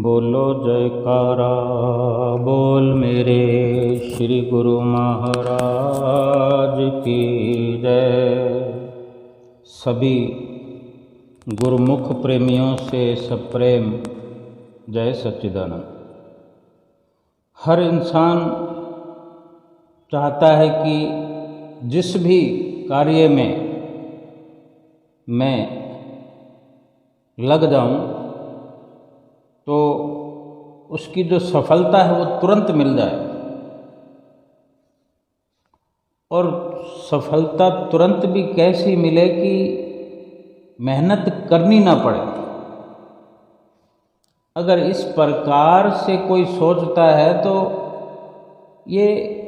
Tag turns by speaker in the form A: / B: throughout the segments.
A: बोलो जयकारा बोल मेरे श्री गुरु महाराज की जय। सभी गुरुमुख प्रेमियों से सप्रेम जय सच्चिदानंद। हर इंसान चाहता है कि जिस भी कार्य में मैं लग जाऊं तो उसकी जो सफलता है वो तुरंत मिल जाए, और सफलता तुरंत भी कैसी मिले कि मेहनत करनी ना पड़े। अगर इस प्रकार से कोई सोचता है तो ये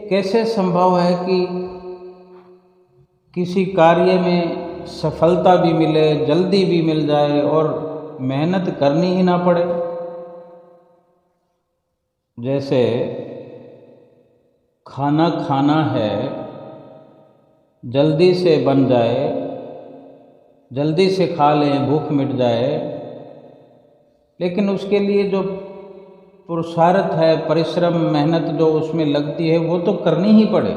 A: कैसे संभव है कि किसी कार्य में सफलता भी मिले, जल्दी भी मिल जाए और मेहनत करनी ही ना पड़े। जैसे खाना खाना है, जल्दी से बन जाए, जल्दी से खा लें, भूख मिट जाए, लेकिन उसके लिए जो पुरुषार्थ है, परिश्रम, मेहनत जो उसमें लगती है वो तो करनी ही पड़े।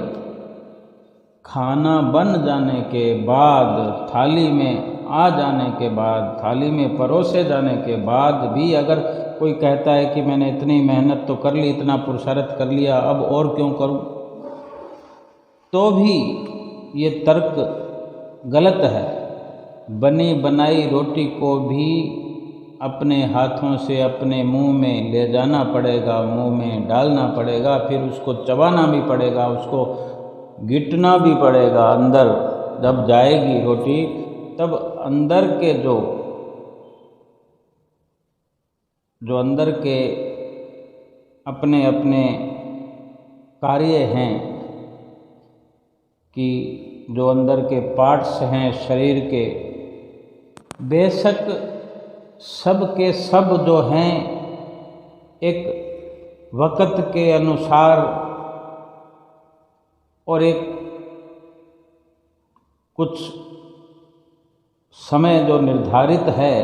A: खाना बन जाने के बाद, थाली में आ जाने के बाद, थाली में परोसे जाने के बाद भी अगर कोई कहता है कि मैंने इतनी मेहनत तो कर ली, इतना पुरुषार्थ कर लिया, अब और क्यों करूं, तो भी ये तर्क गलत है। बनी बनाई रोटी को भी अपने हाथों से अपने मुंह में ले जाना पड़ेगा, मुंह में डालना पड़ेगा, फिर उसको चबाना भी पड़ेगा, उसको गिटना भी पड़ेगा। अंदर जब जाएगी रोटी तब अंदर के जो अंदर के अपने अपने कार्य हैं, कि जो अंदर के पार्ट्स हैं शरीर के, बेशक सब के सब जो हैं एक वक़्त के अनुसार और एक कुछ समय जो निर्धारित है,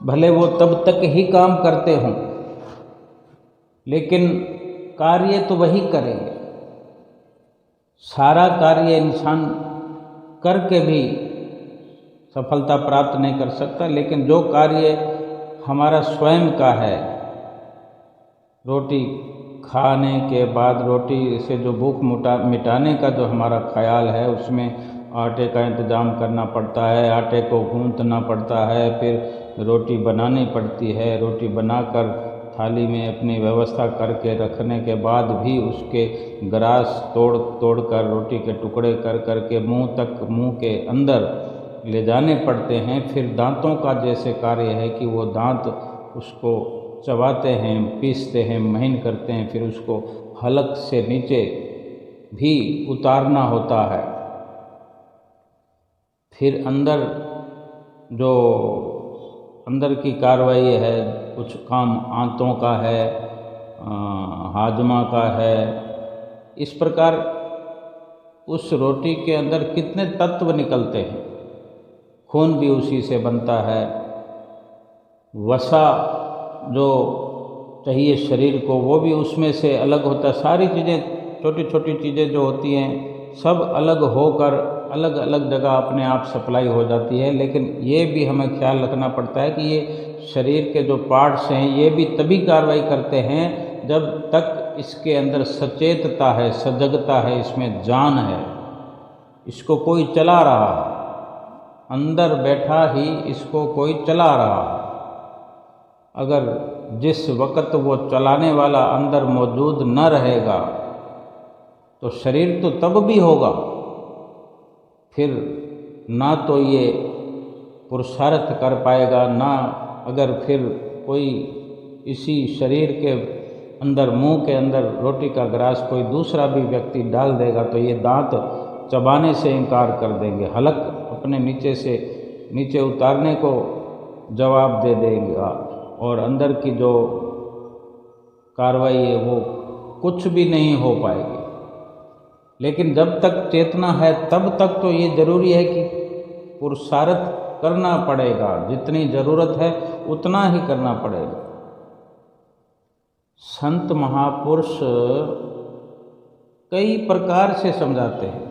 A: भले वो तब तक ही काम करते हों, लेकिन कार्य तो वही करेंगे। सारा कार्य इंसान करके भी सफलता प्राप्त नहीं कर सकता, लेकिन जो कार्य हमारा स्वयं का है, रोटी खाने के बाद रोटी से जो भूख मिटाने का जो हमारा ख्याल है, उसमें आटे का इंतज़ाम करना पड़ता है, आटे को गूंथना पड़ता है, फिर रोटी बनानी पड़ती है, रोटी बनाकर थाली में अपनी व्यवस्था करके रखने के बाद भी उसके ग्रास तोड़ कर रोटी के टुकड़े कर करके मुंह के अंदर ले जाने पड़ते हैं। फिर दांतों का जैसे कार्य है कि वो दांत उसको चबाते हैं, पीसते हैं, महीन करते हैं, फिर उसको हलक से नीचे भी उतारना होता है। फिर अंदर जो अंदर की कार्रवाई है, कुछ काम आंतों का है, हाजमा का है। इस प्रकार उस रोटी के अंदर कितने तत्व निकलते हैं। खून भी उसी से बनता है, वसा जो चाहिए शरीर को वो भी उसमें से अलग होता है। सारी चीज़ें, छोटी छोटी चीज़ें जो होती हैं, सब अलग होकर अलग अलग जगह अपने आप सप्लाई हो जाती है। लेकिन ये भी हमें ख्याल रखना पड़ता है कि ये शरीर के जो पार्ट्स हैं ये भी तभी कार्रवाई करते हैं जब तक इसके अंदर सचेतता है, सजगता है, इसमें जान है, इसको कोई चला रहा है, अंदर बैठा ही इसको कोई चला रहा है। अगर जिस वक़्त वो चलाने वाला अंदर मौजूद न रहेगा तो शरीर तो तब भी होगा, फिर ना तो ये पुरुषार्थ कर पाएगा, ना अगर फिर कोई इसी शरीर के अंदर, मुंह के अंदर रोटी का ग्रास कोई दूसरा भी व्यक्ति डाल देगा तो ये दांत चबाने से इनकार कर देंगे, हलक अपने नीचे उतारने को जवाब दे देगा, और अंदर की जो कार्रवाई है वो कुछ भी नहीं हो पाएगी। लेकिन जब तक चेतना है तब तक तो ये ज़रूरी है कि पुरुषार्थ करना पड़ेगा, जितनी ज़रूरत है उतना ही करना पड़ेगा। संत महापुरुष कई प्रकार से समझाते हैं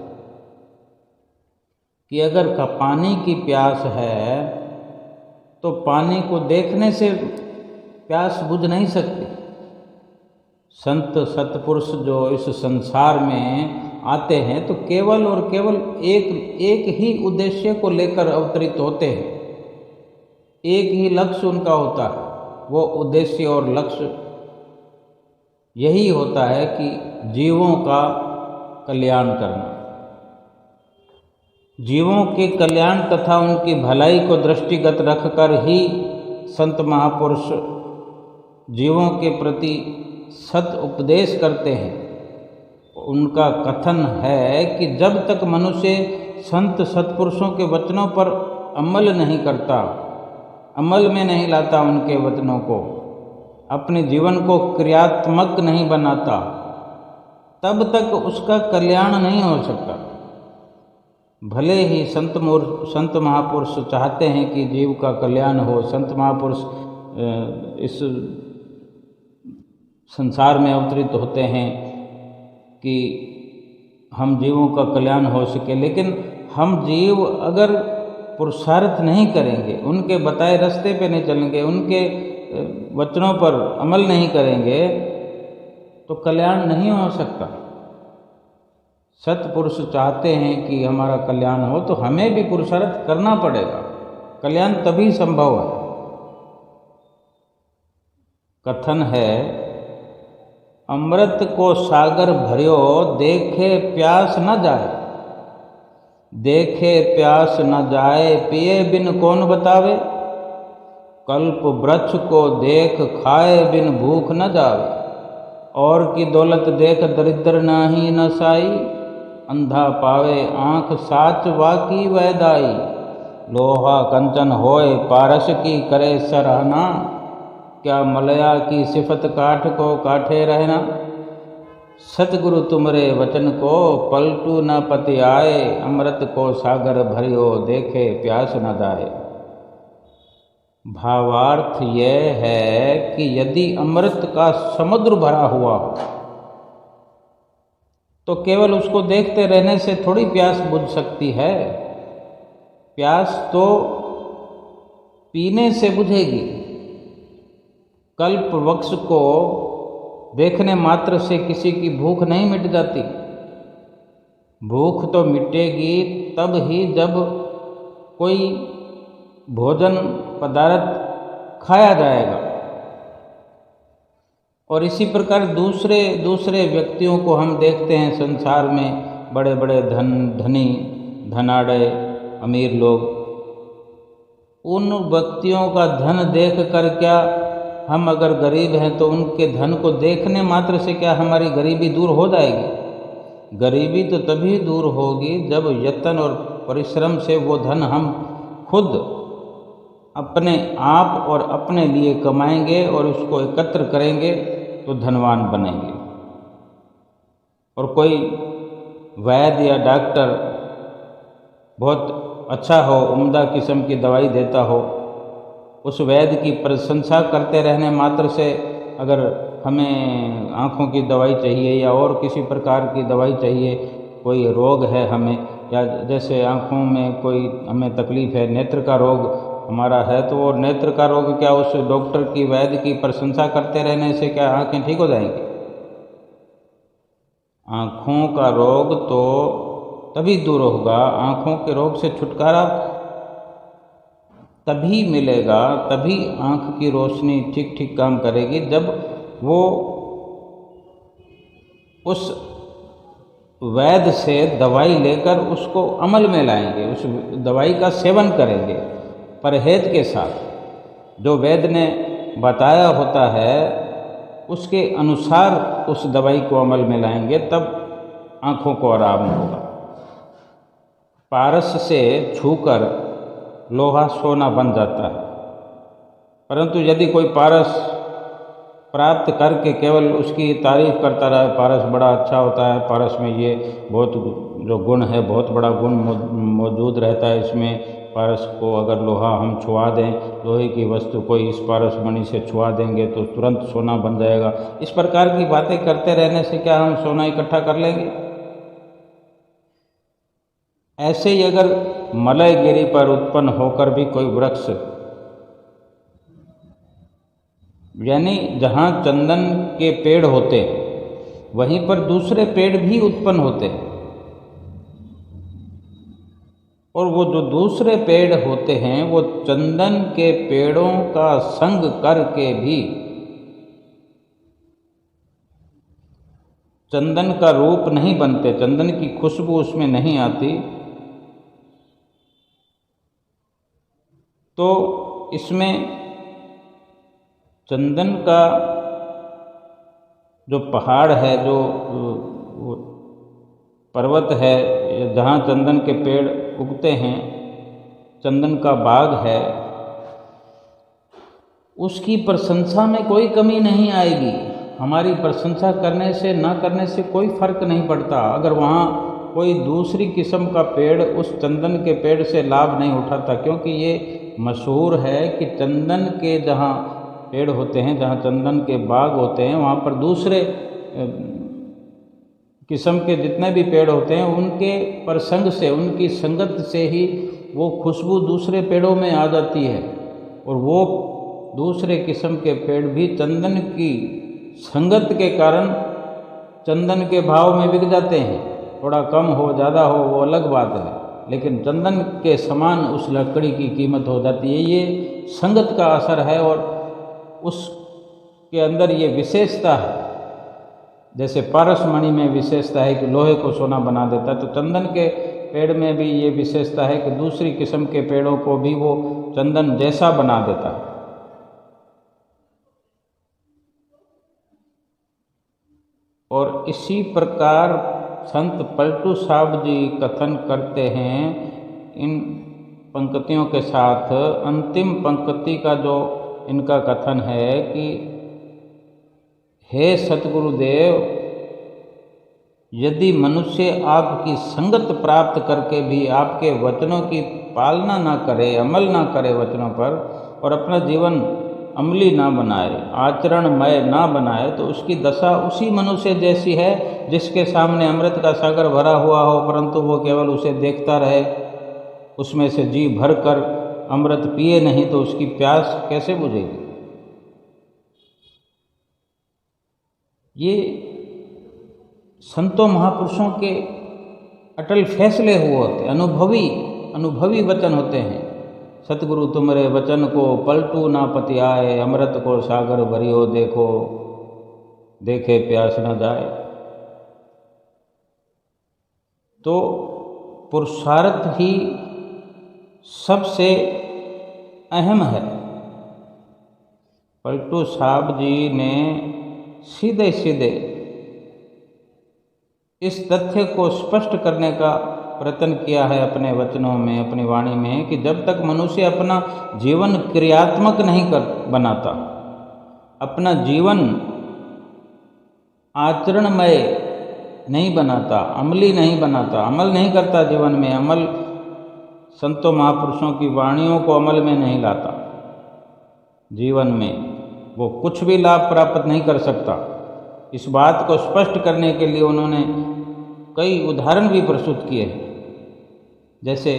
A: कि अगर का पानी की प्यास है तो पानी को देखने से प्यास बुझ नहीं सकती। संत सत्पुरुष जो इस संसार में आते हैं तो केवल और केवल एक ही उद्देश्य को लेकर अवतरित होते हैं। एक ही लक्ष्य उनका होता है। वो उद्देश्य और लक्ष्य यही होता है कि जीवों का कल्याण करना, जीवों के कल्याण तथा उनकी भलाई को दृष्टिगत रखकर ही संत महापुरुष जीवों के प्रति सत उपदेश करते हैं। उनका कथन है कि जब तक मनुष्य संत सत्पुरुषों के वचनों पर अमल नहीं करता, अमल में नहीं लाता, उनके वचनों को अपने जीवन को क्रियात्मक नहीं बनाता, तब तक उसका कल्याण नहीं हो सकता। भले ही संत महापुरुष चाहते हैं कि जीव का कल्याण हो, संत महापुरुष इस संसार में अवतरित होते हैं कि हम जीवों का कल्याण हो सके, लेकिन हम जीव अगर पुरुषार्थ नहीं करेंगे, उनके बताए रास्ते पे नहीं चलेंगे, उनके वचनों पर अमल नहीं करेंगे तो कल्याण नहीं हो सकता। सत्पुरुष चाहते हैं कि हमारा कल्याण हो तो हमें भी पुरुषार्थ करना पड़ेगा, कल्याण तभी संभव है। कथन है, अमृत को सागर भरियो देखे प्यास न जाए, देखे प्यास न जाए पिए बिन कौन बतावे, कल्प वृक्ष को देख खाए बिन भूख न जावे, और की दौलत देख दरिद्र नाही नसाई, अंधा पावे आँख साच वाकी वैदाई, लोहा कंचन होए पारस की करे सराहना, क्या मलया की सिफत काठ को काठे रहना, सतगुरु तुमरे वचन को पलटू न पति आए, अमृत को सागर भरियो देखे प्यास न जाए। भावार्थ यह है कि यदि अमृत का समुद्र भरा हुआ हो तो केवल उसको देखते रहने से थोड़ी प्यास बुझ सकती है। प्यास तो पीने से बुझेगी। कल्प वृक्ष को देखने मात्र से किसी की भूख नहीं मिट जाती। भूख तो मिटेगी तब ही जब कोई भोजन पदार्थ खाया जाएगा। और इसी प्रकार दूसरे व्यक्तियों को हम देखते हैं संसार में, बड़े बड़े धनी धनाढ़ अमीर लोग, उन व्यक्तियों का धन देख कर क्या हम अगर गरीब हैं तो उनके धन को देखने मात्र से क्या हमारी गरीबी दूर हो जाएगी? गरीबी तो तभी दूर होगी जब यत्न और परिश्रम से वो धन हम खुद अपने आप और अपने लिए कमाएंगे और उसको एकत्र करेंगे तो धनवान बनेंगे। और कोई वैद्य या डॉक्टर बहुत अच्छा हो, उम्दा किस्म की दवाई देता हो, उस वैद्य की प्रशंसा करते रहने मात्र से अगर हमें आँखों की दवाई चाहिए या और किसी प्रकार की दवाई चाहिए, कोई रोग है हमें, या जैसे आँखों में कोई हमें तकलीफ़ है, नेत्र का रोग हमारा है, तो वो नेत्र का रोग क्या उस डॉक्टर की वैद्य की प्रशंसा करते रहने से क्या आँखें ठीक हो जाएंगी? आँखों का रोग तो तभी दूर होगा, आँखों के रोग से छुटकारा तभी मिलेगा, तभी आँख की रोशनी ठीक ठीक काम करेगी जब वो उस वैद्य से दवाई लेकर उसको अमल में लाएंगे, उस दवाई का सेवन करेंगे परहेज के साथ। जो वैद्य ने बताया होता है उसके अनुसार उस दवाई को अमल में लाएंगे, तब आँखों को आराम होगा। पारस से छूकर लोहा सोना बन जाता है, परंतु यदि कोई पारस प्राप्त करके केवल उसकी तारीफ करता रहे, पारस बड़ा अच्छा होता है, पारस में ये बहुत जो गुण है, बहुत बड़ा गुण मौजूद रहता है इसमें, पारस को अगर लोहा हम छुआ दें, लोहे की वस्तु कोई इस पारस मणि से छुआ देंगे तो तुरंत सोना बन जाएगा। इस प्रकार की बातें करते रहने से क्या हम सोना इकट्ठा कर लेंगे? ऐसे ही अगर मलयगिरी पर उत्पन्न होकर भी कोई वृक्ष, यानी जहाँ चंदन के पेड़ होते वहीं पर दूसरे पेड़ भी उत्पन्न होते हैं, और वो जो दूसरे पेड़ होते हैं वो चंदन के पेड़ों का संग करके भी चंदन का रूप नहीं बनते, चंदन की खुशबू उसमें नहीं आती। तो इसमें चंदन का जो पहाड़ है, जो पर्वत है, जहाँ चंदन के पेड़ उगते हैं, चंदन का बाग है, उसकी प्रशंसा में कोई कमी नहीं आएगी। हमारी प्रशंसा करने से ना करने से कोई फर्क नहीं पड़ता। अगर वहाँ कोई दूसरी किस्म का पेड़ उस चंदन के पेड़ से लाभ नहीं उठाता, क्योंकि ये मशहूर है कि चंदन के जहाँ पेड़ होते हैं, जहाँ चंदन के बाग होते हैं, वहाँ पर दूसरे किस्म के जितने भी पेड़ होते हैं उनके प्रसंग से, उनकी संगत से ही वो खुशबू दूसरे पेड़ों में आ जाती है, और वो दूसरे किस्म के पेड़ भी चंदन की संगत के कारण चंदन के भाव में बिक जाते हैं। थोड़ा कम हो ज़्यादा हो वो अलग बात है, लेकिन चंदन के समान उस लकड़ी की कीमत हो जाती है। ये संगत का असर है और उसके अंदर ये विशेषता है। जैसे पारस मणि में विशेषता है कि लोहे को सोना बना देता है, तो चंदन के पेड़ में भी ये विशेषता है कि दूसरी किस्म के पेड़ों को भी वो चंदन जैसा बना देता है। और इसी प्रकार संत पलटू साहब जी कथन करते हैं इन पंक्तियों के साथ। अंतिम पंक्ति का जो इनका कथन है कि हे सतगुरुदेव, यदि मनुष्य आपकी संगत प्राप्त करके भी आपके वचनों की पालना ना करे, अमल ना करे वचनों पर, और अपना जीवन अमली ना बनाए, आचरणमय ना बनाए, तो उसकी दशा उसी मनुष्य जैसी है जिसके सामने अमृत का सागर भरा हुआ हो, परंतु वो केवल उसे देखता रहे, उसमें से जी भर कर अमृत पिए नहीं, तो उसकी प्यास कैसे बुझेगी? ये संतों महापुरुषों के अटल फैसले हुए होते, अनुभवी वचन होते हैं। सतगुरु तुमरे वचन को पलटू ना पति आए, अमृत को सागर भरियो देखो, देखे प्यास न जाए। तो पुरुषार्थ ही सबसे अहम है। पलटू साहब जी ने सीधे सीधे इस तथ्य को स्पष्ट करने का प्रयत्न किया है अपने वचनों में, अपनी वाणी में, कि जब तक मनुष्य अपना जीवन क्रियात्मक नहीं बनाता, अपना जीवन आचरणमय नहीं बनाता, अमली नहीं बनाता, अमल नहीं करता जीवन में, अमल संतों महापुरुषों की वाणियों को अमल में नहीं लाता, जीवन में वो कुछ भी लाभ प्राप्त नहीं कर सकता। इस बात को स्पष्ट करने के लिए उन्होंने कई उदाहरण भी प्रस्तुत किए हैं। जैसे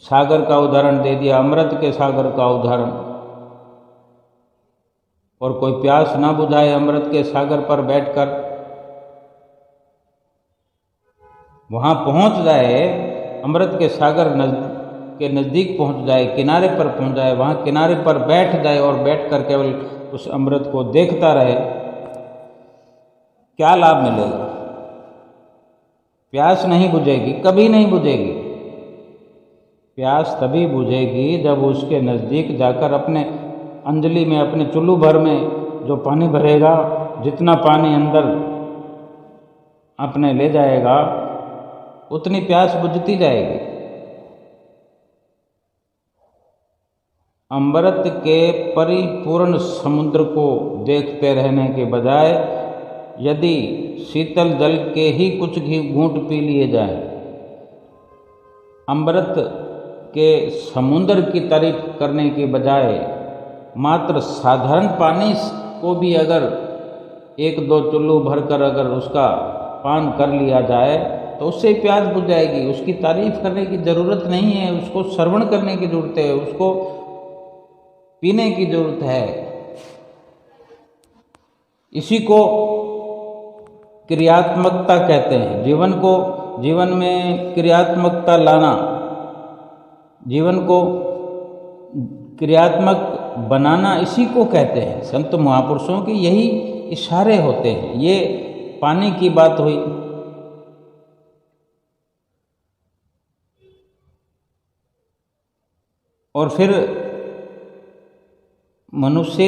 A: सागर का उदाहरण दे दिया, अमृत के सागर का उदाहरण। और कोई प्यास ना बुझाए अमृत के सागर पर बैठकर, वहाँ पहुँच जाए, अमृत के सागर के नज़दीक पहुँच जाए, किनारे पर पहुँच जाए, वहाँ किनारे पर बैठ जाए और बैठकर केवल उस अमृत को देखता रहे, क्या लाभ मिलेगा? प्यास नहीं बुझेगी, कभी नहीं बुझेगी। प्यास तभी बुझेगी जब उसके नज़दीक जाकर अपने अंजलि में, अपने चुल्लू भर में जो पानी भरेगा, जितना पानी अंदर अपने ले जाएगा उतनी प्यास बुझती जाएगी। अमृत के परिपूर्ण समुद्र को देखते रहने के बजाय यदि शीतल जल के ही कुछ घूंट पी लिए जाए, अमृत कि समुद्र की तारीफ करने के बजाय मात्र साधारण पानी को भी अगर एक दो चुल्लू भरकर अगर उसका पान कर लिया जाए तो उससे प्यास बुझ जाएगी। उसकी तारीफ करने की ज़रूरत नहीं है, उसको श्रवण करने की ज़रूरत है, उसको पीने की ज़रूरत है। इसी को क्रियात्मकता कहते हैं। जीवन में क्रियात्मकता लाना, जीवन को क्रियात्मक बनाना, इसी को कहते हैं। संत महापुरुषों के यही इशारे होते हैं। ये पानी की बात हुई। और फिर मनुष्य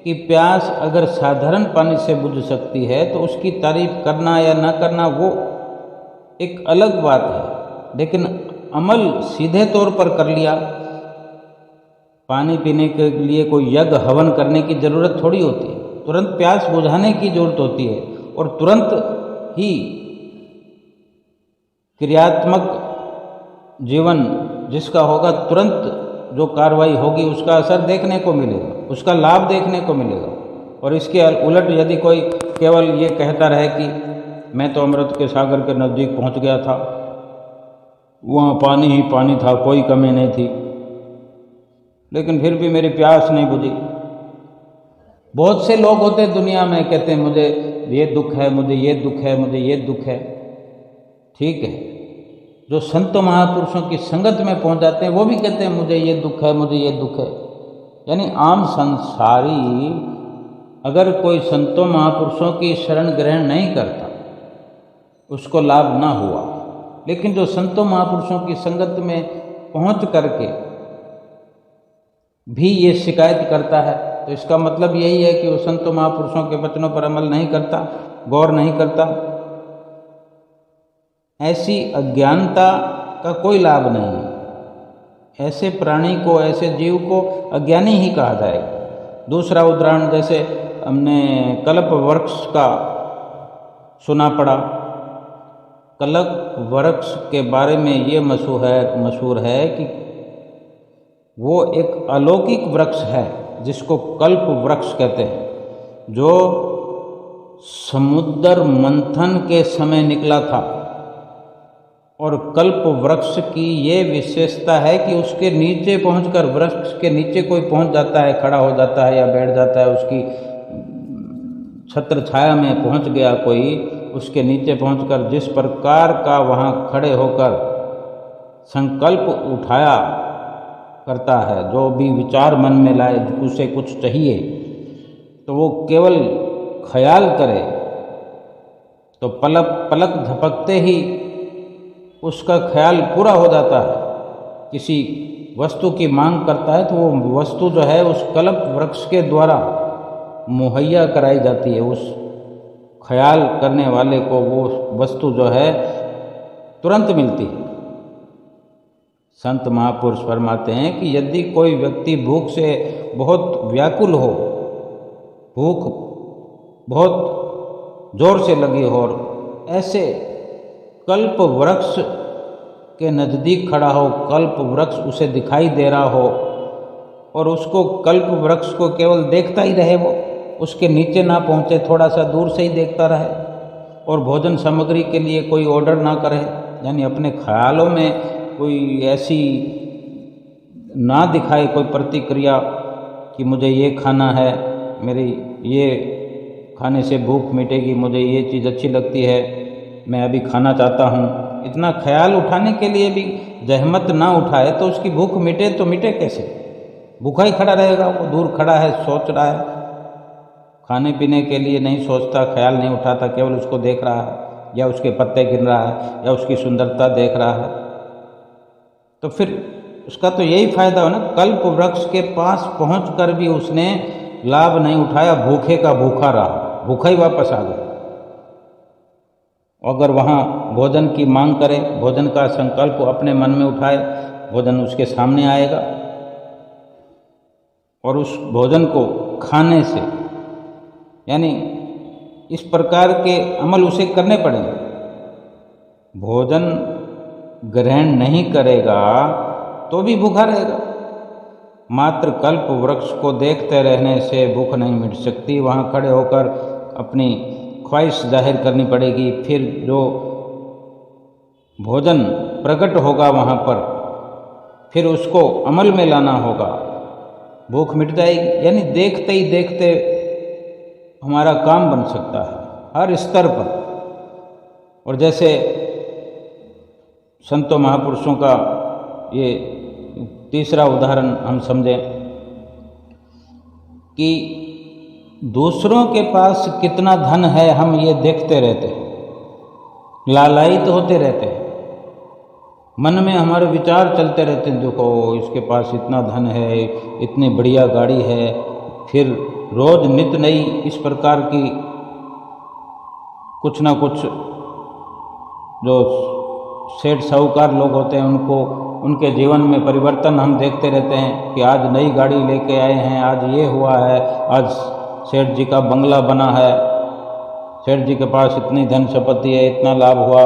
A: की प्यास अगर साधारण पानी से बुझ सकती है तो उसकी तारीफ करना या ना करना वो एक अलग बात है। लेकिन अमल सीधे तौर पर कर लिया, पानी पीने के लिए कोई यज्ञ हवन करने की ज़रूरत थोड़ी होती है। तुरंत प्यास बुझाने की ज़रूरत होती है और तुरंत ही क्रियात्मक जीवन जिसका होगा, तुरंत जो कार्रवाई होगी उसका असर देखने को मिलेगा, उसका लाभ देखने को मिलेगा। और इसके उलट यदि कोई केवल ये कहता रहे कि मैं तो अमृत के सागर के नज़दीक पहुंच गया था, वहाँ पानी ही पानी था, कोई कमी नहीं थी, लेकिन फिर भी मेरी प्यास नहीं बुझी। बहुत से लोग होते दुनिया में, कहते हैं मुझे ये दुख है, मुझे ये दुख है, मुझे ये दुख है। ठीक है, जो संत महापुरुषों की संगत में पहुंच जाते हैं वो भी कहते हैं मुझे ये दुख है, मुझे ये दुख है। यानी आम संसारी अगर कोई संतों महापुरुषों की शरण ग्रहण नहीं करता, उसको लाभ ना हुआ। लेकिन जो संतों महापुरुषों की संगत में पहुंच करके भी ये शिकायत करता है, तो इसका मतलब यही है कि वो संतों महापुरुषों के वचनों पर अमल नहीं करता, गौर नहीं करता। ऐसी अज्ञानता का कोई लाभ नहीं है। ऐसे प्राणी को, ऐसे जीव को अज्ञानी ही कहा जाएगा। दूसरा उदाहरण, जैसे हमने कल्प वृक्ष का सुना पड़ा। कल्प वृक्ष के बारे में ये मशहूर है कि वो एक अलौकिक वृक्ष है जिसको कल्प वृक्ष कहते हैं, जो समुद्र मंथन के समय निकला था। और कल्प वृक्ष की ये विशेषता है कि उसके नीचे पहुंचकर, वृक्ष के नीचे कोई पहुंच जाता है, खड़ा हो जाता है या बैठ जाता है, उसकी छत्र छाया में पहुंच गया कोई, उसके नीचे पहुंचकर जिस प्रकार का वहां खड़े होकर संकल्प उठाया करता है, जो भी विचार मन में लाए, उसे कुछ चाहिए तो वो केवल ख्याल करे तो पलक झपकते ही उसका ख्याल पूरा हो जाता है। किसी वस्तु की मांग करता है तो वो वस्तु जो है उस कल्प वृक्ष के द्वारा मुहैया कराई जाती है। उस ख्याल करने वाले को वो वस्तु जो है तुरंत मिलती है। संत महापुरुष फरमाते हैं कि यदि कोई व्यक्ति भूख से बहुत व्याकुल हो, भूख बहुत जोर से लगी हो और ऐसे कल्प वृक्ष के नज़दीक खड़ा हो, कल्प वृक्ष उसे दिखाई दे रहा हो और उसको कल्प वृक्ष को केवल देखता ही रहे, वो उसके नीचे ना पहुँचे, थोड़ा सा दूर से ही देखता रहे और भोजन सामग्री के लिए कोई ऑर्डर ना करे, यानी अपने ख्यालों में कोई ऐसी ना दिखाए कोई प्रतिक्रिया कि मुझे ये खाना है, मेरी ये खाने से भूख मिटेगी, मुझे ये चीज़ अच्छी लगती है, मैं अभी खाना चाहता हूँ। इतना ख्याल उठाने के लिए भी जहमत ना उठाए तो उसकी भूख मिटे तो मिटे कैसे? भूखा ही खड़ा रहेगा। वो दूर खड़ा है, सोच रहा है, खाने पीने के लिए नहीं सोचता, ख्याल नहीं उठाता, केवल उसको देख रहा है या उसके पत्ते गिन रहा है या उसकी सुंदरता देख रहा है। तो फिर उसका तो यही फायदा हो ना, कल्प वृक्ष के पास पहुंचकर भी उसने लाभ नहीं उठाया, भूखे का भूखा रहा, भूखा ही वापस आ गया। अगर वहाँ भोजन की मांग करे, भोजन का संकल्प अपने मन में उठाए, भोजन उसके सामने आएगा और उस भोजन को खाने से, यानी इस प्रकार के अमल उसे करने पड़ेंगे। भोजन ग्रहण नहीं करेगा तो भी भूखा रहेगा। मात्र कल्प वृक्ष को देखते रहने से भूख नहीं मिट सकती, वहाँ खड़े होकर अपनी ख्वाहिश जाहिर करनी पड़ेगी। फिर जो भोजन प्रकट होगा वहाँ पर, फिर उसको अमल में लाना होगा, भूख मिट जाएगी। यानी देखते ही देखते हमारा काम बन सकता है हर स्तर पर। और जैसे संतों महापुरुषों का ये तीसरा उदाहरण हम समझें कि दूसरों के पास कितना धन है हम ये देखते रहते हैं, लालायित होते रहते हैं, मन में हमारे विचार चलते रहते हैं, देखो इसके पास इतना धन है, इतनी बढ़िया गाड़ी है, फिर रोज नित नई इस प्रकार की कुछ ना कुछ जो सेठ साहूकार लोग होते हैं उनके जीवन में परिवर्तन हम देखते रहते हैं कि आज नई गाड़ी लेके आए हैं, आज ये हुआ है, आज सेठ जी का बंगला बना है, सेठ जी के पास इतनी धन संपत्ति है, इतना लाभ हुआ।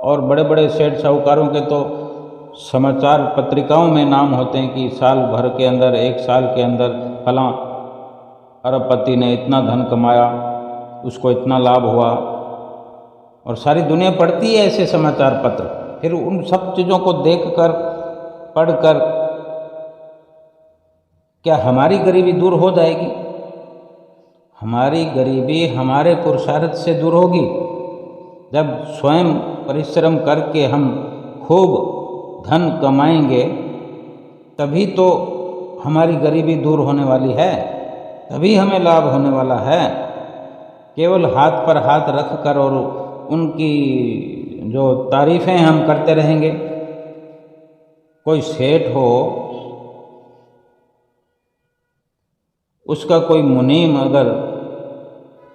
A: और बड़े बड़े सेठ साहूकारों के तो समाचार पत्रिकाओं में नाम होते हैं कि साल भर के अंदर, एक साल के अंदर फलां अरबपति ने इतना धन कमाया, उसको इतना लाभ हुआ। और सारी दुनिया पढ़ती है ऐसे समाचार पत्र। फिर उन सब चीज़ों को देखकर, पढ़कर क्या हमारी गरीबी दूर हो जाएगी? हमारी गरीबी हमारे पुरुषार्थ से दूर होगी। जब स्वयं परिश्रम करके हम खूब धन कमाएंगे तभी तो हमारी गरीबी दूर होने वाली है, तभी हमें लाभ होने वाला है। केवल हाथ पर हाथ रख कर और उनकी जो तारीफ़ें हम करते रहेंगे। कोई सेठ हो, उसका कोई मुनीम अगर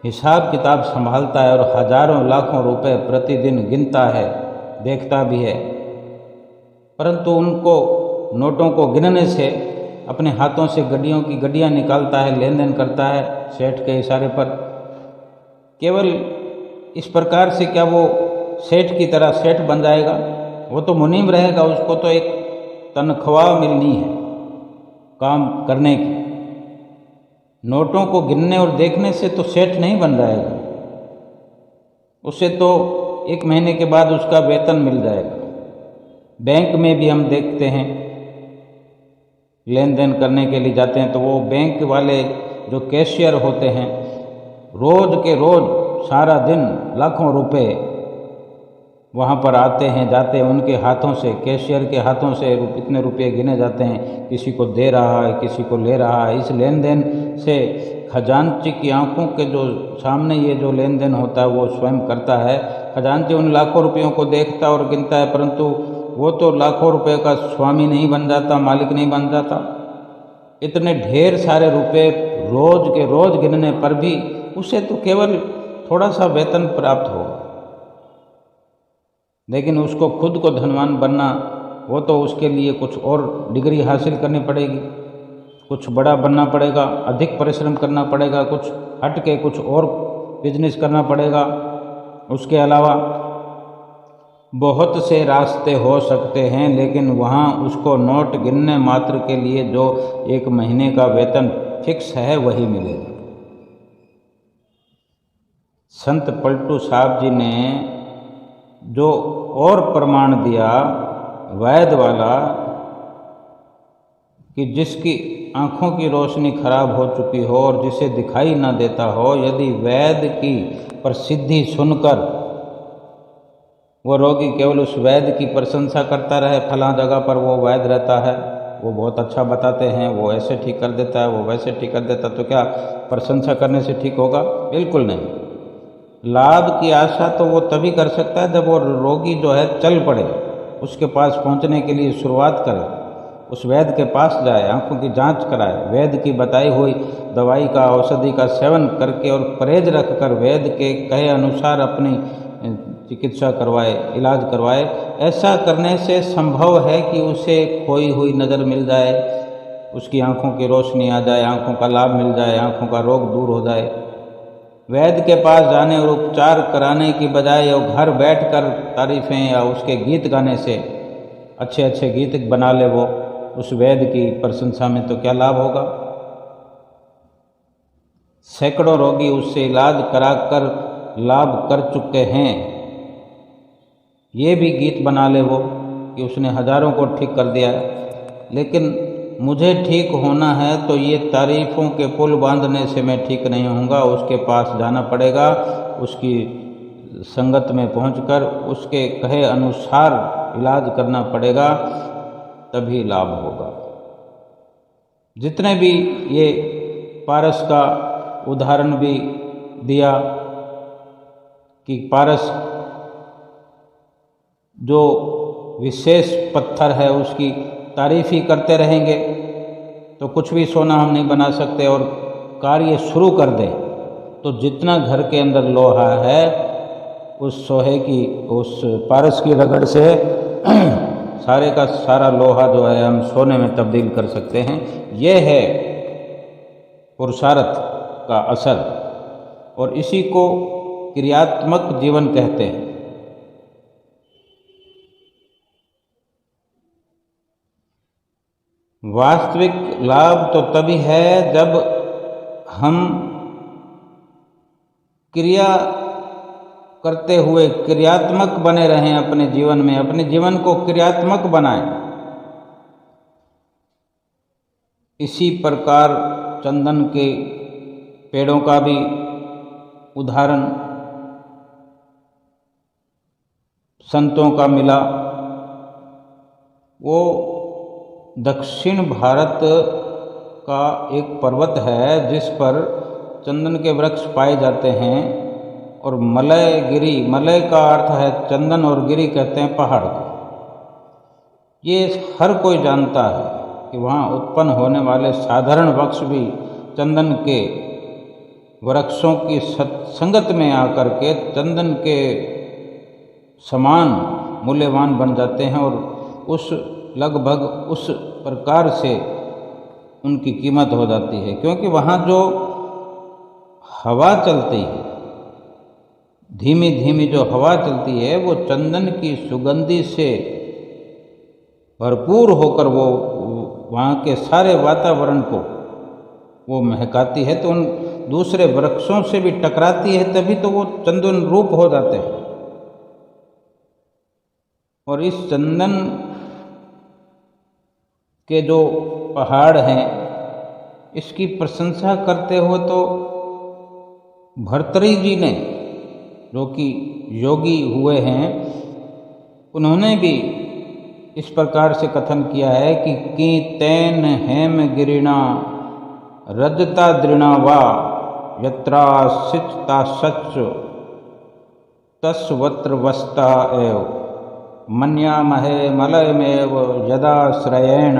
A: हिसाब किताब संभालता है और हजारों लाखों रुपए प्रतिदिन गिनता है, देखता भी है, परंतु उनको नोटों को गिनने से अपने हाथों से गड्डियों की गड्डियाँ निकालता है, लेन देन करता है सेठ के इशारे पर। केवल इस प्रकार से क्या वो सेठ की तरह सेठ बन जाएगा? वो तो मुनीम रहेगा, उसको तो एक तनख्वाह मिलनी है काम करने की। नोटों को गिनने और देखने से तो सेठ नहीं बन जाएगा, उसे तो एक महीने के बाद उसका वेतन मिल जाएगा। बैंक में भी हम देखते हैं, लेन देन करने के लिए जाते हैं तो वो बैंक वाले जो कैशियर होते हैं, रोज के रोज सारा दिन लाखों रुपए वहाँ पर आते हैं जाते हैं, उनके हाथों से, कैशियर के हाथों से इतने रुपए गिने जाते हैं, किसी को दे रहा है, किसी को ले रहा है। इस लेन देन से खजांची की आंखों के जो सामने ये जो लेन देन होता है वो स्वयं करता है। खजांची उन लाखों रुपयों को देखता और गिनता है, परंतु वो तो लाखों रुपए का स्वामी नहीं बन जाता, मालिक नहीं बन जाता। इतने ढेर सारे रुपए रोज के रोज गिनने पर भी उसे तो केवल थोड़ा सा वेतन प्राप्त होगा, लेकिन उसको खुद को धनवान बनना, वो तो उसके लिए कुछ और डिग्री हासिल करनी पड़ेगी, कुछ बड़ा बनना पड़ेगा, अधिक परिश्रम करना पड़ेगा, कुछ हट के कुछ और बिजनेस करना पड़ेगा। उसके अलावा बहुत से रास्ते हो सकते हैं, लेकिन वहाँ उसको नोट गिनने मात्र के लिए जो एक महीने का वेतन फिक्स है वही मिलेगा। संत पलटू साहब जी ने जो और प्रमाण दिया वैद वाला कि जिसकी आँखों की रोशनी खराब हो चुकी हो और जिसे दिखाई ना देता हो, यदि वैद की प्रसिद्धि सुनकर वो रोगी केवल उस वैद की प्रशंसा करता रहे, फलां जगह पर वो वैद रहता है, वो बहुत अच्छा बताते हैं, वो ऐसे ठीक कर देता है, वो वैसे ठीक कर देता, तो क्या प्रशंसा करने से ठीक होगा? बिल्कुल नहीं। लाभ की आशा तो वो तभी कर सकता है जब वो रोगी जो है चल पड़े, उसके पास पहुंचने के लिए शुरुआत करे, उस वैद्य के पास जाए, आंखों की जांच कराए, वैद्य की बताई हुई दवाई का, औषधि का सेवन करके और परहेज रखकर वैद्य के कहे अनुसार अपनी चिकित्सा करवाए, इलाज करवाए। ऐसा करने से संभव है कि उसे खोई हुई नज़र मिल जाए, उसकी आंखों की रोशनी आ जाए, आंखों का लाभ मिल जाए, आंखों का रोग दूर हो जाए। वैद्य के पास जाने और उपचार कराने की बजाय और घर बैठकर तारीफ़ें या उसके गीत गाने से अच्छे अच्छे गीत बना ले वो उस वेद की प्रशंसा में, तो क्या लाभ होगा। सैकड़ों रोगी उससे इलाज कराकर लाभ कर चुके हैं। ये भी गीत बना ले वो कि उसने हजारों को ठीक कर दिया, लेकिन मुझे ठीक होना है तो ये तारीफ़ों के पुल बांधने से मैं ठीक नहीं होऊंगा। उसके पास जाना पड़ेगा, उसकी संगत में पहुंचकर उसके कहे अनुसार इलाज करना पड़ेगा, तभी लाभ होगा। जितने भी ये पारस का उदाहरण भी दिया कि पारस जो विशेष पत्थर है उसकी तारीफ़ ही करते रहेंगे तो कुछ भी सोना हम नहीं बना सकते, और कार्य शुरू कर दें तो जितना घर के अंदर लोहा है उस सोहे की, उस पारस की रगड़ से सारे का सारा लोहा जो है हम सोने में तब्दील कर सकते हैं। यह है पुरुषार्थ का असर, और इसी को क्रियात्मक जीवन कहते हैं। वास्तविक लाभ तो तभी है जब हम क्रिया करते हुए क्रियात्मक बने रहें अपने जीवन में, अपने जीवन को क्रियात्मक बनाएं। इसी प्रकार चंदन के पेड़ों का भी उदाहरण संतों का मिला। वो दक्षिण भारत का एक पर्वत है जिस पर चंदन के वृक्ष पाए जाते हैं, और मलय गिरी, मलय का अर्थ है चंदन और गिरी कहते हैं पहाड़ को। ये हर कोई जानता है कि वहाँ उत्पन्न होने वाले साधारण वृक्ष भी चंदन के वृक्षों की संगत में आकर के चंदन के समान मूल्यवान बन जाते हैं, और उस लगभग उस प्रकार से उनकी कीमत हो जाती है, क्योंकि वहाँ जो हवा चलती है, धीमी धीमी जो हवा चलती है, वो चंदन की सुगंधी से भरपूर होकर वो वहाँ के सारे वातावरण को वो महकाती है, तो उन दूसरे वृक्षों से भी टकराती है, तभी तो वो चंदन रूप हो जाते हैं। और इस चंदन के जो पहाड़ हैं इसकी प्रशंसा करते हो तो भर्तृहरि जी ने, जो कि योगी हुए हैं, उन्होंने भी इस प्रकार से कथन किया है कि तैन हेम गिरिणा रजता दृणा वा यत्रा सिचता सच तस्वत्र वस्ता एव मन्यामहे मलयमेव यदाश्रयेण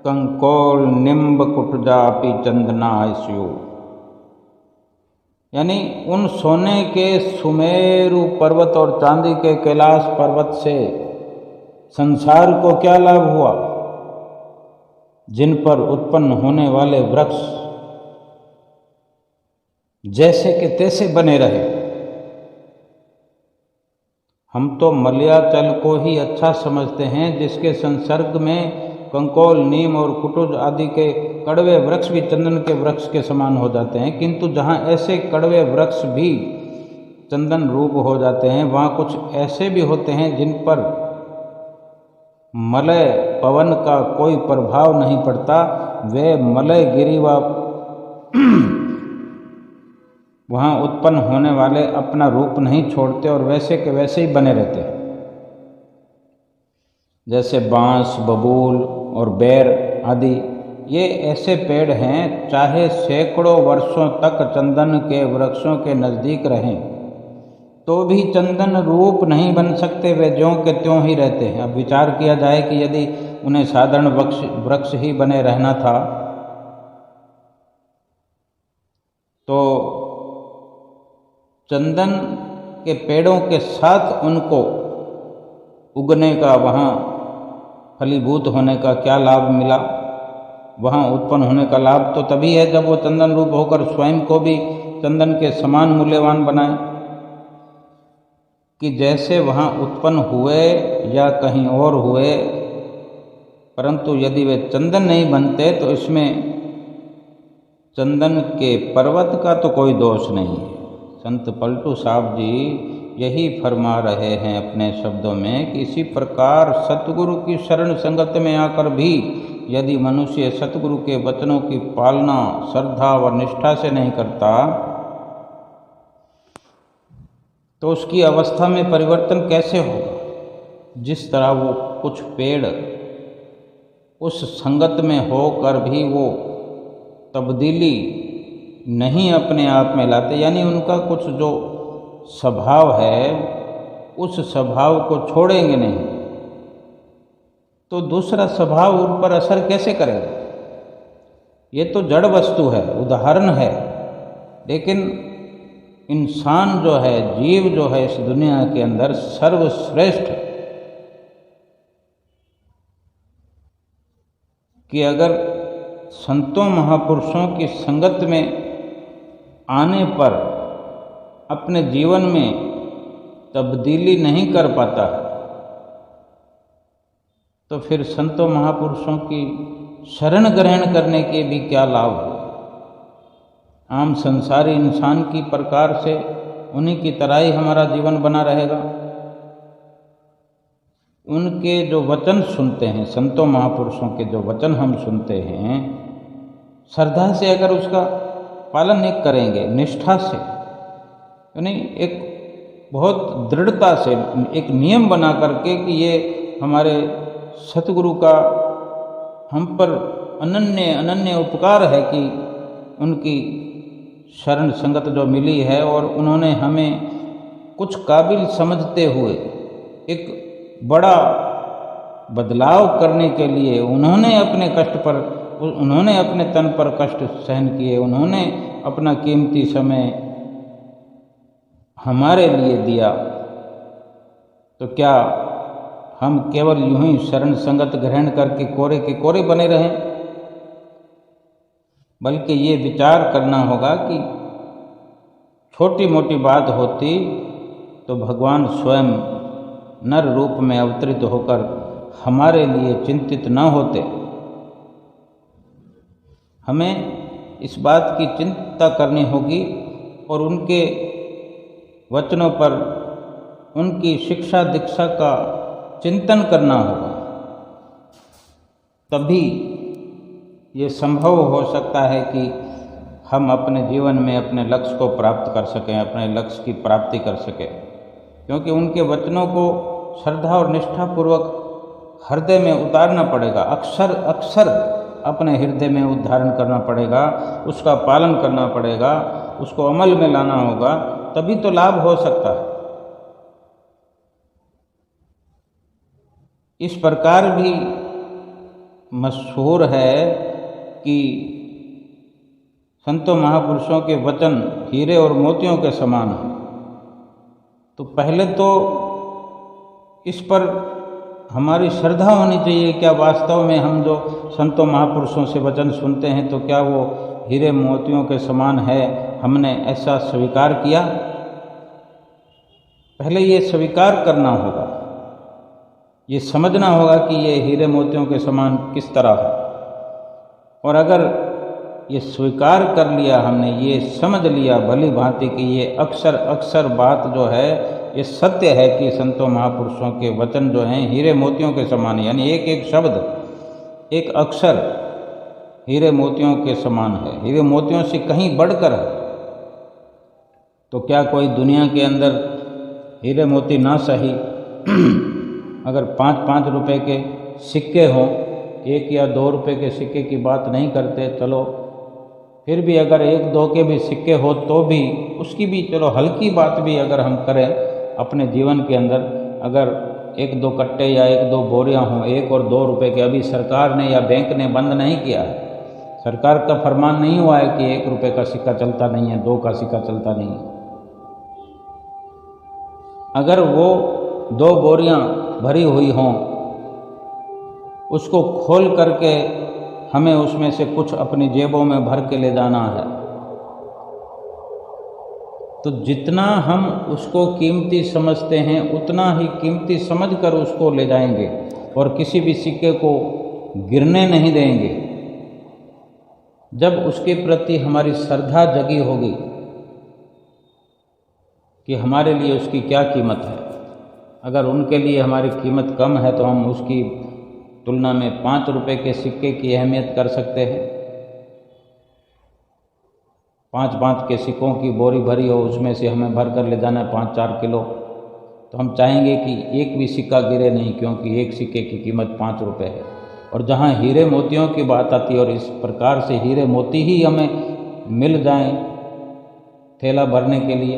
A: कंकोल निम्ब कुटजापि चंदनास्यु। यानी उन सोने के सुमेरु पर्वत और चांदी के कैलाश पर्वत से संसार को क्या लाभ हुआ, जिन पर उत्पन्न होने वाले वृक्ष जैसे के तैसे बने रहे। हम तो मलयाचल को ही अच्छा समझते हैं, जिसके संसर्ग में कंकोल, नीम और कुटुज आदि के कड़वे वृक्ष भी चंदन के वृक्ष के समान हो जाते हैं। किंतु जहाँ ऐसे कड़वे वृक्ष भी चंदन रूप हो जाते हैं, वहाँ कुछ ऐसे भी होते हैं जिन पर मलय पवन का कोई प्रभाव नहीं पड़ता। वे मलय गिरी व वहाँ उत्पन्न होने वाले अपना रूप नहीं छोड़ते और वैसे के वैसे ही बने रहते हैं। जैसे बांस, बबूल और बेर आदि ये ऐसे पेड़ हैं, चाहे सैकड़ों वर्षों तक चंदन के वृक्षों के नज़दीक रहें तो भी चंदन रूप नहीं बन सकते, वे ज्यों के त्यों ही रहते हैं। अब विचार किया जाए कि यदि उन्हें साधारण वृक्ष ही बने रहना था तो चंदन के पेड़ों के साथ उनको उगने का, वहाँ फलीभूत होने का क्या लाभ मिला। वहाँ उत्पन्न होने का लाभ तो तभी है जब वो चंदन रूप होकर स्वयं को भी चंदन के समान मूल्यवान बनाए। कि जैसे वहाँ उत्पन्न हुए या कहीं और हुए, परंतु यदि वे चंदन नहीं बनते तो इसमें चंदन के पर्वत का तो कोई दोष नहीं है। संत पलटू साहब जी यही फरमा रहे हैं अपने शब्दों में कि इसी प्रकार सतगुरु की शरण संगत में आकर भी यदि मनुष्य सतगुरु के वचनों की पालना श्रद्धा व निष्ठा से नहीं करता तो उसकी अवस्था में परिवर्तन कैसे होगा। जिस तरह वो कुछ पेड़ उस संगत में होकर भी वो तब्दीली नहीं अपने आप में लाते, यानी उनका कुछ जो स्वभाव है उस स्वभाव को छोड़ेंगे नहीं, तो दूसरा स्वभाव उन पर असर कैसे करेगा। ये तो जड़ वस्तु है, उदाहरण है, लेकिन इंसान जो है, जीव जो है इस दुनिया के अंदर सर्वश्रेष्ठ, कि अगर संतों महापुरुषों की संगत में आने पर अपने जीवन में तब्दीली नहीं कर पाता तो फिर संतों महापुरुषों की शरण ग्रहण करने के भी क्या लाभ हो। आम संसारी इंसान की प्रकार से उन्हीं की तरह ही हमारा जीवन बना रहेगा। उनके जो वचन सुनते हैं, संतों महापुरुषों के जो वचन हम सुनते हैं, श्रद्धा से अगर उसका पालन नहीं करेंगे, निष्ठा से, यानी एक बहुत दृढ़ता से एक नियम बना करके कि ये हमारे सतगुरु का हम पर अनन्य उपकार है कि उनकी शरण संगत जो मिली है और उन्होंने हमें कुछ काबिल समझते हुए एक बड़ा बदलाव करने के लिए उन्होंने अपने कष्ट पर, उन्होंने अपने तन पर कष्ट सहन किए, उन्होंने अपना कीमती समय हमारे लिए दिया। तो क्या हम केवल यूं ही शरण संगत ग्रहण करके कोरे के कोरे बने रहें? बल्कि ये विचार करना होगा कि छोटी मोटी बात होती तो भगवान स्वयं नर रूप में अवतरित होकर हमारे लिए चिंतित न होते। हमें इस बात की चिंता करनी होगी और उनके वचनों पर, उनकी शिक्षा दीक्षा का चिंतन करना होगा, तभी ये संभव हो सकता है कि हम अपने जीवन में अपने लक्ष्य को प्राप्त कर सकें, अपने लक्ष्य की प्राप्ति कर सकें। क्योंकि उनके वचनों को श्रद्धा और निष्ठापूर्वक हृदय में उतारना पड़ेगा, अक्सर अपने हृदय में उद्धारण करना पड़ेगा, उसका पालन करना पड़ेगा, उसको अमल में लाना होगा, तभी तो लाभ हो सकता है। इस प्रकार भी मशहूर है कि संतों महापुरुषों के वचन हीरे और मोतियों के समान हैं। तो पहले तो इस पर हमारी श्रद्धा होनी चाहिए, क्या वास्तव में हम जो संतों महापुरुषों से वचन सुनते हैं तो क्या वो हीरे मोतियों के समान है, हमने ऐसा स्वीकार किया? पहले ये स्वीकार करना होगा, ये समझना होगा कि ये हीरे मोतियों के समान किस तरह है। और अगर ये स्वीकार कर लिया हमने, ये समझ लिया भली भांति कि ये अक्सर बात जो है ये सत्य है कि संतों महापुरुषों के वचन जो हैं हीरे मोतियों के समान, यानी एक एक शब्द, एक अक्षर हीरे मोतियों के समान है, हीरे मोतियों से कहीं बढ़कर है। तो क्या कोई दुनिया के अंदर हीरे मोती ना सही अगर 5-5 रुपए के सिक्के हों, 1 या 2 रुपए के सिक्के की बात नहीं करते, चलो फिर भी अगर 1-2 के भी सिक्के हो तो भी उसकी भी चलो हल्की बात भी अगर हम करें अपने जीवन के अंदर, अगर 1-2 कट्टे या 1-2 बोरियां हों 1 और 2 रुपए के, अभी सरकार ने या बैंक ने बंद नहीं किया है, सरकार का फरमान नहीं हुआ है कि 1 रुपए का सिक्का चलता नहीं है, 2 का सिक्का चलता नहीं है। अगर वो 2 बोरियां भरी हुई हों, उसको खोल करके हमें उसमें से कुछ अपनी जेबों में भर के ले जाना है, तो जितना हम उसको कीमती समझते हैं उतना ही कीमती समझकर उसको ले जाएंगे और किसी भी सिक्के को गिरने नहीं देंगे। जब उसके प्रति हमारी श्रद्धा जगी होगी कि हमारे लिए उसकी क्या कीमत है, अगर उनके लिए हमारी कीमत कम है तो हम उसकी तुलना में 5 रुपए के सिक्के की अहमियत कर सकते हैं। 5-5 के सिक्कों की बोरी भरी हो, उसमें से हमें भर कर ले जाना है 5-4 किलो, तो हम चाहेंगे कि एक भी सिक्का गिरे नहीं, क्योंकि एक सिक्के की कीमत 5 रुपए है। और जहाँ हीरे मोतियों की बात आती है और इस प्रकार से हीरे मोती ही हमें मिल जाएं थैला भरने के लिए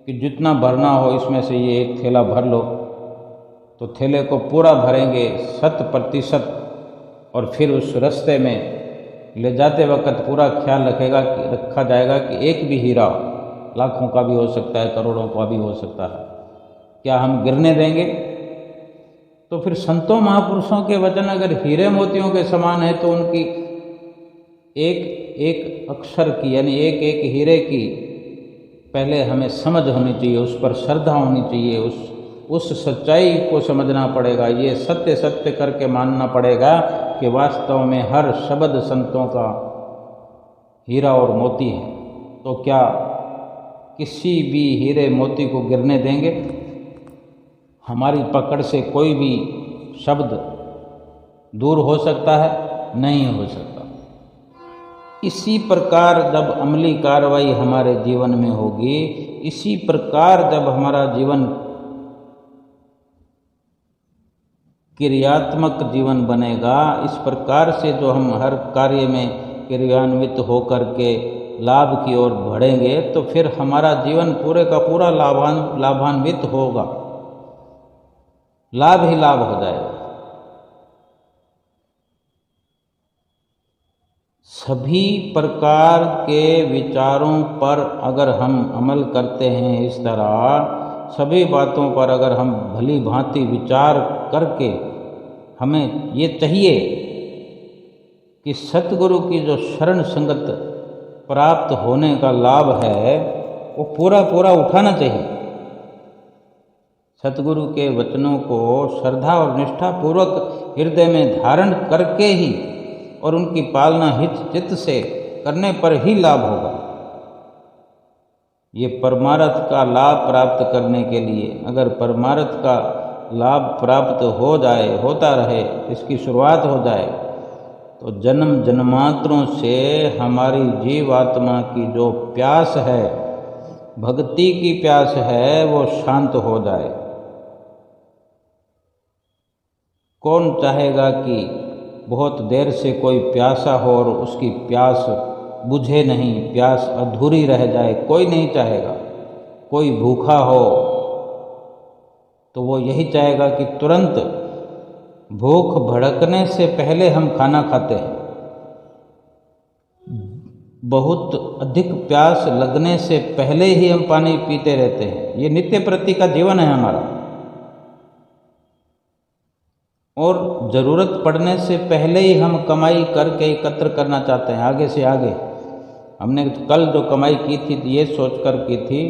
A: कि जितना भरना हो इसमें से ये एक थैला भर लो, तो थैले को पूरा भरेंगे 100%। और फिर उस रास्ते में ले जाते वक्त पूरा ख्याल रखा जाएगा कि एक भी हीरा, लाखों का भी हो सकता है, करोड़ों का भी हो सकता है, क्या हम गिरने देंगे? तो फिर संतों महापुरुषों के वचन अगर हीरे मोतियों के समान है तो उनकी एक एक अक्षर की यानी एक एक हीरे की पहले हमें समझ होनी चाहिए, उस पर श्रद्धा होनी चाहिए, उस सच्चाई को समझना पड़ेगा, ये सत्य सत्य करके मानना पड़ेगा कि वास्तव में हर शब्द संतों का हीरा और मोती है। तो क्या किसी भी हीरे मोती को गिरने देंगे? हमारी पकड़ से कोई भी शब्द दूर हो सकता है? नहीं हो सकता। इसी प्रकार जब अमली कार्रवाई हमारे जीवन में होगी, इसी प्रकार जब हमारा जीवन क्रियात्मक जीवन बनेगा, इस प्रकार से जो हम हर कार्य में क्रियान्वित होकर के लाभ की ओर बढ़ेंगे, तो फिर हमारा जीवन पूरे का पूरा लाभान्वित होगा, लाभ ही लाभ हो जाएगा। सभी प्रकार के विचारों पर अगर हम अमल करते हैं, इस तरह सभी बातों पर अगर हम भली भांति विचार करके, हमें ये चाहिए कि सतगुरु की जो शरण संगत प्राप्त होने का लाभ है वो पूरा पूरा उठाना चाहिए। सतगुरु के वचनों को श्रद्धा और निष्ठा पूर्वक हृदय में धारण करके ही और उनकी पालना हित चित्त से करने पर ही लाभ होगा। ये परमार्थ का लाभ प्राप्त करने के लिए अगर परमार्थ का लाभ प्राप्त हो जाए, होता रहे, इसकी शुरुआत हो जाए, तो जन्म जन्मांतरों से हमारी जीवात्मा की जो प्यास है, भक्ति की प्यास है, वो शांत हो जाए। कौन चाहेगा कि बहुत देर से कोई प्यासा हो और उसकी प्यास बुझे नहीं, प्यास अधूरी रह जाए? कोई नहीं चाहेगा। कोई भूखा हो तो वो यही चाहेगा कि तुरंत भूख भड़कने से पहले हम खाना खाते हैं, बहुत अधिक प्यास लगने से पहले ही हम पानी पीते रहते हैं। ये नित्य प्रति का जीवन है हमारा। और ज़रूरत पड़ने से पहले ही हम कमाई करके एकत्र करना चाहते हैं, आगे से आगे। हमने कल जो कमाई की थी ये सोच कर की थी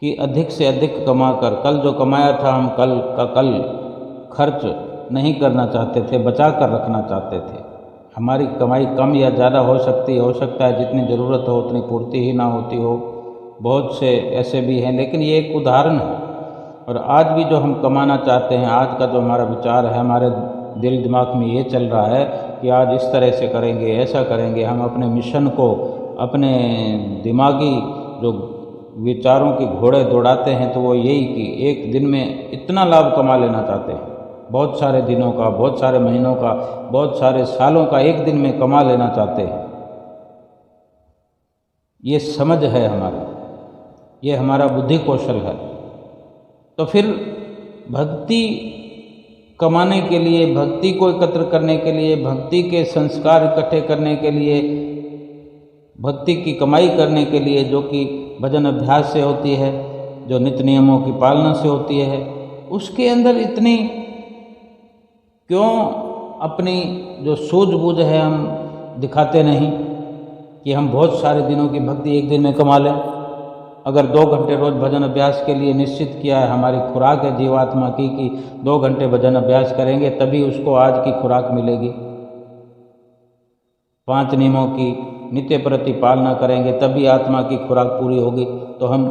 A: कि अधिक से अधिक कमा कर, कल जो कमाया था हम कल का कल खर्च नहीं करना चाहते थे, बचा कर रखना चाहते थे। हमारी कमाई कम या ज़्यादा हो सकता है, जितनी ज़रूरत हो उतनी पूर्ति ही ना होती हो, बहुत से ऐसे भी हैं, लेकिन ये एक उदाहरण है। और आज भी जो हम कमाना चाहते हैं, आज का जो हमारा विचार है, हमारे दिल दिमाग में ये चल रहा है कि आज इस तरह से करेंगे, ऐसा करेंगे। हम अपने मिशन को, अपने दिमागी जो विचारों के घोड़े दौड़ाते हैं, तो वो यही कि एक दिन में इतना लाभ कमा लेना चाहते हैं, बहुत सारे दिनों का, बहुत सारे महीनों का, बहुत सारे सालों का एक दिन में कमा लेना चाहते हैं। ये समझ है हमारी, ये हमारा बुद्धि कौशल है। तो फिर भक्ति कमाने के लिए, भक्ति को एकत्र करने के लिए, भक्ति के संस्कार इकट्ठे करने के लिए, भक्ति की कमाई करने के लिए, जो कि भजन अभ्यास से होती है, जो नित्य नियमों की पालना से होती है, उसके अंदर इतनी क्यों अपनी जो सूझबूझ है हम दिखाते नहीं कि हम बहुत सारे दिनों की भक्ति एक दिन में कमा लें? अगर 2 घंटे रोज़ भजन अभ्यास के लिए निश्चित किया है, हमारी खुराक है जीवात्मा की कि 2 घंटे भजन अभ्यास करेंगे तभी उसको आज की खुराक मिलेगी। 5 नियमों की नित्य प्रति पालना करेंगे तभी आत्मा की खुराक पूरी होगी। तो हम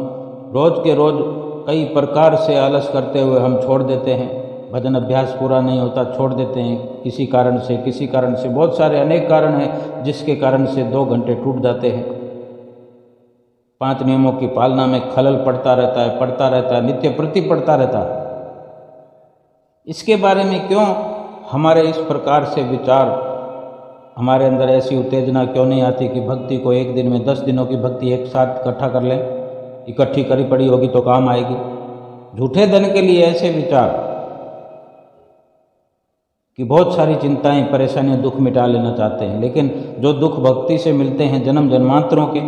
A: रोज़ के रोज़ कई प्रकार से आलस करते हुए हम छोड़ देते हैं, भजन अभ्यास पूरा नहीं होता, छोड़ देते हैं किसी कारण से, बहुत सारे अनेक कारण हैं जिसके कारण से 2 घंटे टूट जाते हैं। 5 नियमों की पालना में खलल पड़ता रहता है, नित्य प्रति पड़ता रहता है। इसके बारे में क्यों हमारे इस प्रकार से विचार, हमारे अंदर ऐसी उत्तेजना क्यों नहीं आती कि भक्ति को एक दिन में 10 दिनों की भक्ति एक साथ इकट्ठा कर लें, इकट्ठी करी पड़ी होगी तो काम आएगी। झूठे धन के लिए ऐसे विचार कि बहुत सारी चिंताएं, परेशानियां, दुख मिटा लेना चाहते हैं, लेकिन जो दुख भक्ति से मिलते हैं जन्म जन्मांतरों के,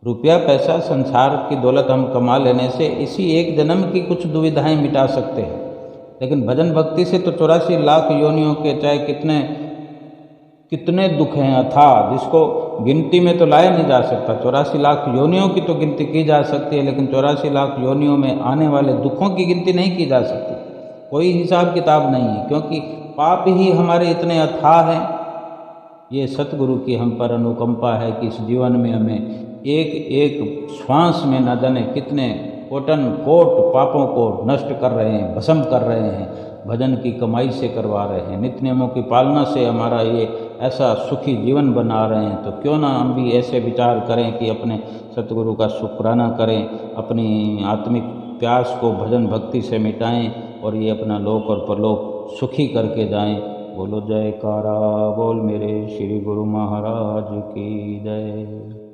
A: रुपया पैसा संसार की दौलत हम कमा लेने से इसी एक जन्म की कुछ दुविधाएं मिटा सकते हैं, लेकिन भजन भक्ति से तो 84 लाख योनियों के चाहे कितने दुख हैं अथाह, जिसको गिनती में तो लाया नहीं जा सकता। 84 लाख योनियों की तो गिनती की जा सकती है, लेकिन 84 लाख योनियों में आने वाले दुखों की गिनती नहीं की जा सकती। कोई हिसाब किताब नहीं है, क्योंकि पाप ही हमारे इतने अथाह हैं। ये सतगुरु की हम पर अनुकंपा है कि इस जीवन में हमें एक एक श्वास में न जाने कितने कोटन कोट पापों को नष्ट कर रहे हैं, भस्म कर रहे हैं, भजन की कमाई से करवा रहे हैं, नित्य नियमों की पालना से हमारा ये ऐसा सुखी जीवन बना रहे हैं। तो क्यों ना हम भी ऐसे विचार करें कि अपने सतगुरु का शुक्राना करें, अपनी आत्मिक प्यास को भजन भक्ति से मिटाएं और ये अपना लोक और परलोक सुखी करके जाएं। बोलो जयकारा बोल मेरे श्री गुरु महाराज की जय।